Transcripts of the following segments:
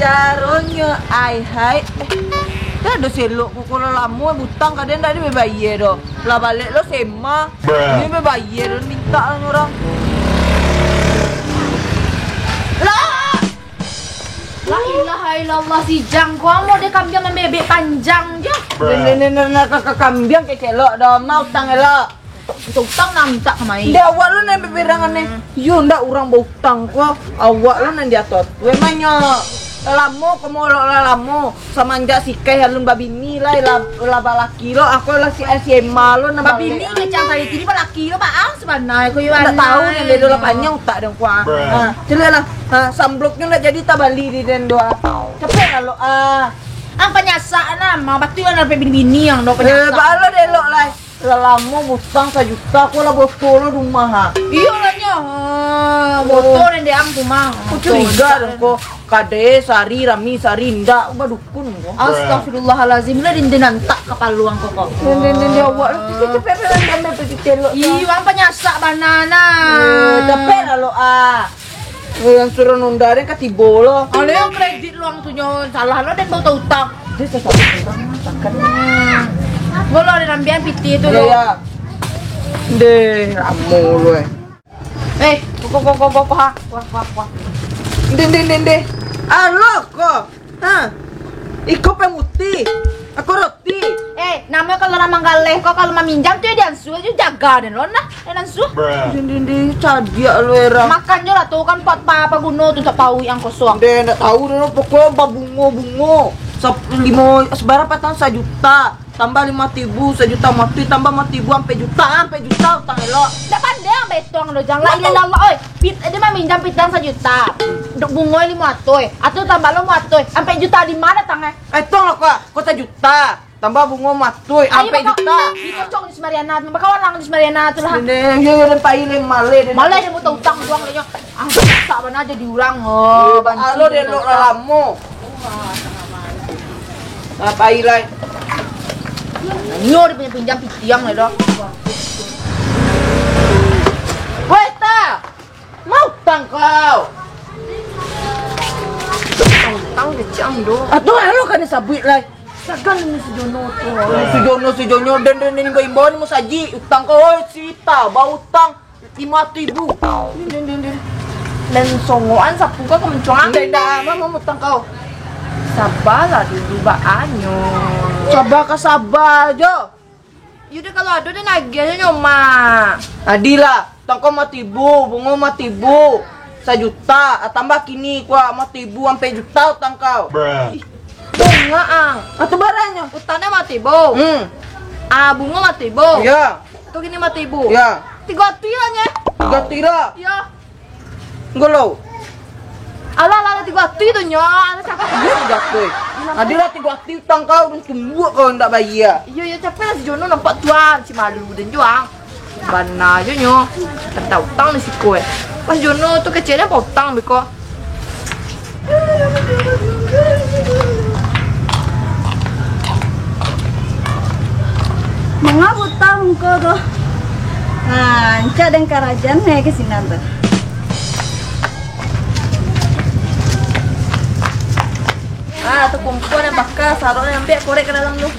Caranya ai hai. Dah ada selok ku kalau lama butang kadang dah dia bayar dah. Lah balik lo sema. Dia bayar dah minta orang. La ilaha illallah si Jang kau mau dia kambing membebek panjang je. Nenek kakak kambing ke kelok dah mau utang elok. Utang nak minta ke mai. Dia awak lu nak beberangan ni. Yo ndak orang berutang ko. Awak lu nan dia tot. We manyo. Lamo kamu lamo samanja sikai halun babini lah balaki lo aku lah si SMA lo na babini ke cang kali tini balaki lo baang sebenarnya ko yo ndak tahu ni le dola panjang tak dong kuah. Ha, celah sambloknya ndak jadi tabali di den doa. Cepet lo ang penyasa na mga batu na bini yang do penyasa. Balo de lo lah. Lamo butang 1 juta aku lah botol rumah ha. Iyo lah nyo. Botol yang dia ang rumah. Aku curiga dong ko. Kade sari rami sari ndak ubah dukun ko. Astagfirullahalazim lah dindenan tak kepaluang kok. Den awak cepet damai pergi telok. Iyo ang penyasa banana. Cepet lo yang suruh nundarin katibo lo. Ada yang kredit lo ang tunyo salah lo dan bau utang. Dia sesat orang masakan. Golo ada nambian piti itu lo. Ya. Deh, ramu lo kok ha. Wah. Deh. Alo kok. Ha. Iko pemuti. Aku roti. Namanya kalau ramang galeh kok kalau meminjam tuh dia ansu aja jaga den lo nah. Ansu. Deh, cadia lo era. Makan jo lah tuh kan pot apa guno tuh sapawi yang kosong. Deh, ndak tahu deh pokoknya bungo. 5 seberapa tahun 1 juta. Tambah 5.000, 1 juta mati, tambah 5.000 sampai juta utang elok. Ndak pandai ang betong lo jang la ilallah oi. Dia mah minjam pitang 1 juta. Duk bungoy 500. Atuh tambah lo 500. Sampai juta di mana tangnya? Tong lo kok 1 juta. Tambah bungo matuy sampai juta. Itu cok di Mariana, bakawan lang di Mariana tuh lah. Yo dan paile male. Male dia mau utang doang nya. Tak benar jadi urang. Alo de lo lamo. Apa ilai? Nyo dia punya pinjam pitiang le dok. Woi ta. Mau utang kau. Utang de cang do. Atuh alo kan sabit lai. Sagan ni si Jono tuh. Si Jono dan imbau ni musaji utang kau sita bau utang 5.000. Dan songoan sapu ka kemencuang. Ndak mau utang kau. Sabarlah dulu baanyo. Sabar jo. Yaudah kalau ada dia nagih aja nyoma. Adila, tangko 5.000, bungo 5.000. 1 juta, tambah kini kuah 5.000 sampai juta utang kau. Bunga ang. Atau barangnya? Utangnya 5.000. Bunga 5.000. Ya. Tuh gini 5.000. Ya. 3 tira nya. 3 tira. Ya. Ngolo. Ala 3 tira tuh nya. Ala cakap. Iya 3 tira. Adila 3 tira utang kau dan tunggu kau ndak bayar. Iya capek lah si Jono nampak tuan si malu dan juang. Bana aja nyo. Tentang utang ni si kue. Pas Jono tuh kecilnya potang beko. Mga butang ko do. Anca dan kerajaan nih ke sini nanti. Tuh kumpul yang bakal saruh yang ambil korek ke dalam lu.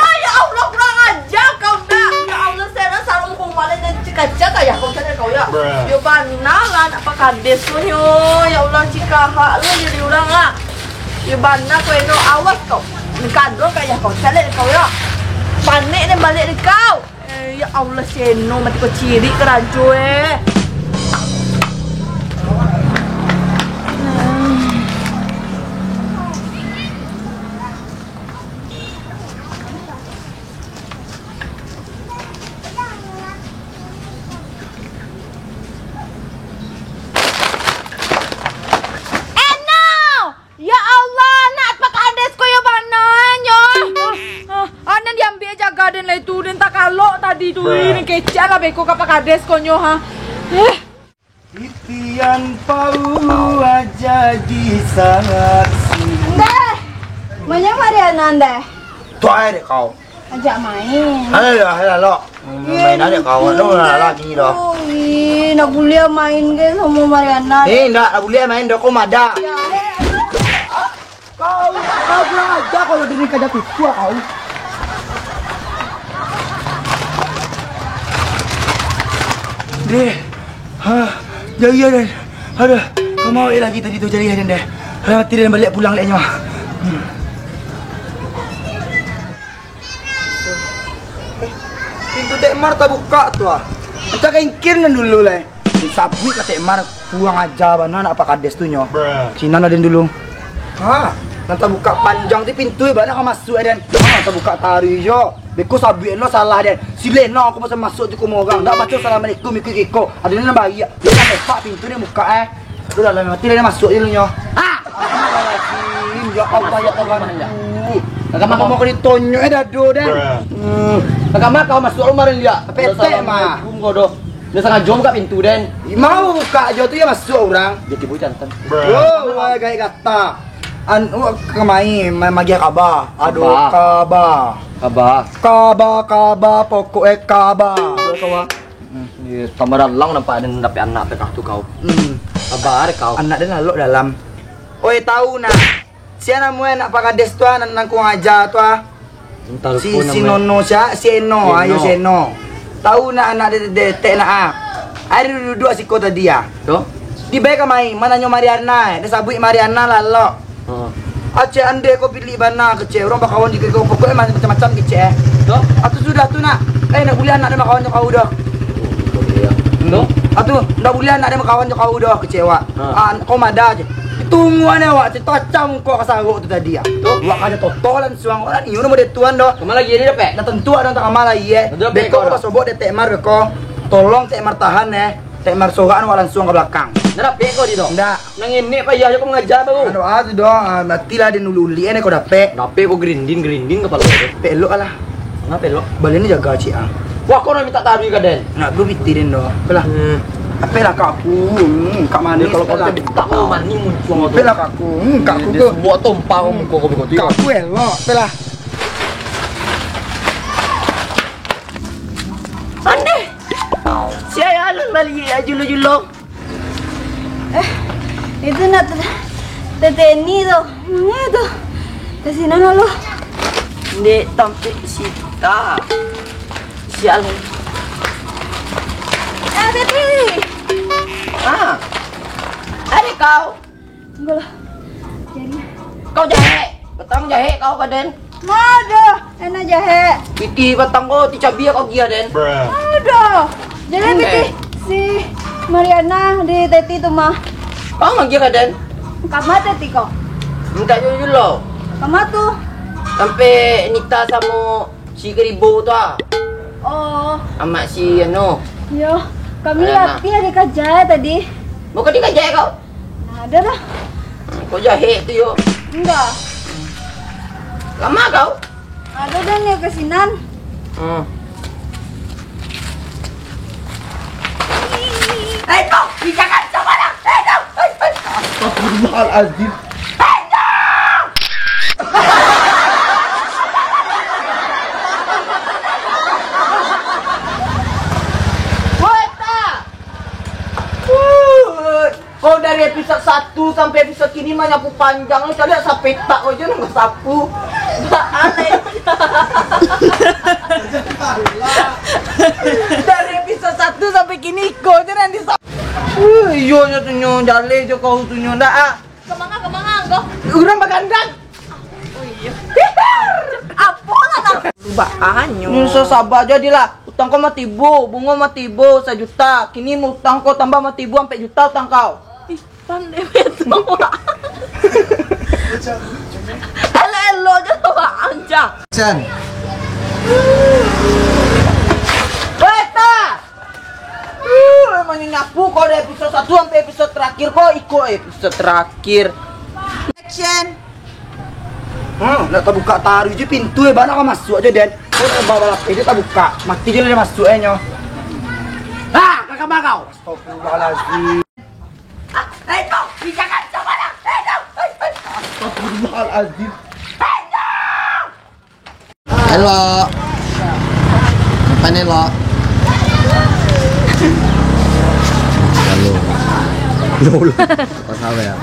Ya Allah kurang ajar kau nak. Ya Allah saya sarung kumpulin dan cikaca kayak kau cari kau ya. Yo banalan apa kades lu yo. Ya Allah cikaha lu jadi orang ah. Yo bana kau eno awas kau. Nikadro kayak kau cari kau ya. Panik dan balik di kau. Ya Allah seno mati ko ciri kerajo Ya Allah, nak pak kades ko ya bananya. Anan diambil jaga dan lah itu dan tak kalau tadi tu ini kecil lah beko kapak kades konyo ha. Titian pau aja di sangat Deh, banyak Mariana deh. tuai deh kau. Ajak main. Alah. Main aja kawan tu lagi dah. Ih, nak boleh main ke sama Mariana? Nak boleh main dah kau mada. Kau kurang ajar kalau diri kerja pipu kau. Deh. Jaya deh. Aduh, kau mau lagi tadi tu cari deh. Mati dan balik pulang leknya. Pintu Tekmar tak buka tu ah. Kita kengkirnya dulu lah. Sabui ke Tekmar buang aja bana nak apa kades tu nyo. Cina ada dulu. Nanti buka panjang tu pintu bana kau masuk dan. Nanti buka tari jo. Beko sabui lo salah dan. Silena aku masa masuk tu orang. Tak baca assalamualaikum ikut. Ada ni bayi. Dia nak pintu ni buka Tu dalam mati dia masuk je nyo. Ya Allah ya Tuhan. Agama kau mau kau ditonyo dado dan. Agama kau masuk rumah dia. Petek mah. Kau doh. Dia sangat jom kat pintu dan. Mau buka aja tu ya masuk orang. Dia tipu jantan. Oh, gaya kata. Kemai magi kaba. Aduh kaba pokok kaba. Kau Ni tamaran lang nampak ada dapat anak pekah tu kau. Kabar kau. Anak dia lalu dalam. Oi tahu nak. Siapa nama nak pakai des tu nak ku ngajar tu Si Nono si Eno ayo si Eno. Tahu nak anak dia tek nak Hari duduk si kota dia. Tu. Di baik main mana nyo Mariana. Dia sabui Mariana lalu. Aceh ande kau pilih bana kecil. Orang bakawan juga kau pokoknya macam-macam kecil. Tu. Atu sudah tu nak. Nak boleh anak dia bakawan kau dah. Tu. Atu dah boleh anak dia bakawan kau dah kecewa. Kau mada je. Tunggu ana awak cocam kau kasaruk tu tadi ah. Tu awak ada totolan suang orang ni nama dia tuan dah. Kemana lagi dia dapat? Dah tentu ada tak amal lagi Beko pas sobok dia Tekmar beko. Tolong Tekmar tahan Tekmar sogaan awak langsung ke belakang. Dah dapat kau di tu. Ndak. Nang ini payah je kau mengajar baru. Aduh tu dah matilah dia nululi kau dapat. Dapat kau grinding kepala kau. Pelok lah. Ngapa pelok? Balik ni jaga cik ah. Wah kau nak minta tarik ke den? Nak gue bitirin dah. Pelah. Apalah kak aku. Kak mana Kalau kau tak mau mani muncul tu. Apalah kak aku. Kak aku tu. Buat tumpang kau begitu. Kak aku elok. Apalah. Ande. Saya alun balik julu-julu. Itu nak teteni tu. Mana tu? Kesini lo. Dek tampik sita. Sial. Teti. Ada kau. Enggak lah. Jadi. Kau jahe. Petang jahe kau ke den? Ada. Enak jahe. Piti petang kau ticabi kau gia den. Ada. Jadi Teti si Mariana di Teti tu mah. Kau mang gia ke den? Kama Teti kok. Minta julu. Kama tu. Sampai Nita sama si Keribu tu ah. Oh. Amat si anu. Yo. Kami Mariana. lihat dia di kerja tadi. Bukan dia jahe kau? Ada lah. Kau jahe tu yo. Enggak. Lama kau? Ada dan yang kesinan. Kau, jangan coba lah. Astagfirullahalazim. Kau dari episod 1 sampai episod kini mah nyapu panjang lu cari sampai tak kau je nggak sapu. Aneh. Dari episod 1 sampai kini kau je nanti sapu. Iyo nya tu nyo jale je kau tu nyo ndak Kemana kau? Urang bagandang. Oh iya. Apa lah Baanyo. Nyusa sabar jadilah. Utang kau mah tibu, bunga mah tibu 1 juta. Kini mau utang kau tambah mah tibu sampai juta utang kau. Pandai betul. Elo je tu anja. Sen. Beta. Emang ini nyapu kau dari episode 1 sampai episode terakhir kau ikut episode terakhir. Action. Nak tak buka taruh je pintu bana kau masuk aja den. Kau tak bawa lapis dia tak buka. Mati je dia masuk nyo. Kakak kau. Astagfirullahalazim. Kau, jangan coba lah. Astagfirullahalazim. Hello. Apa nih lo? Halo. Lo. Apa salah ya?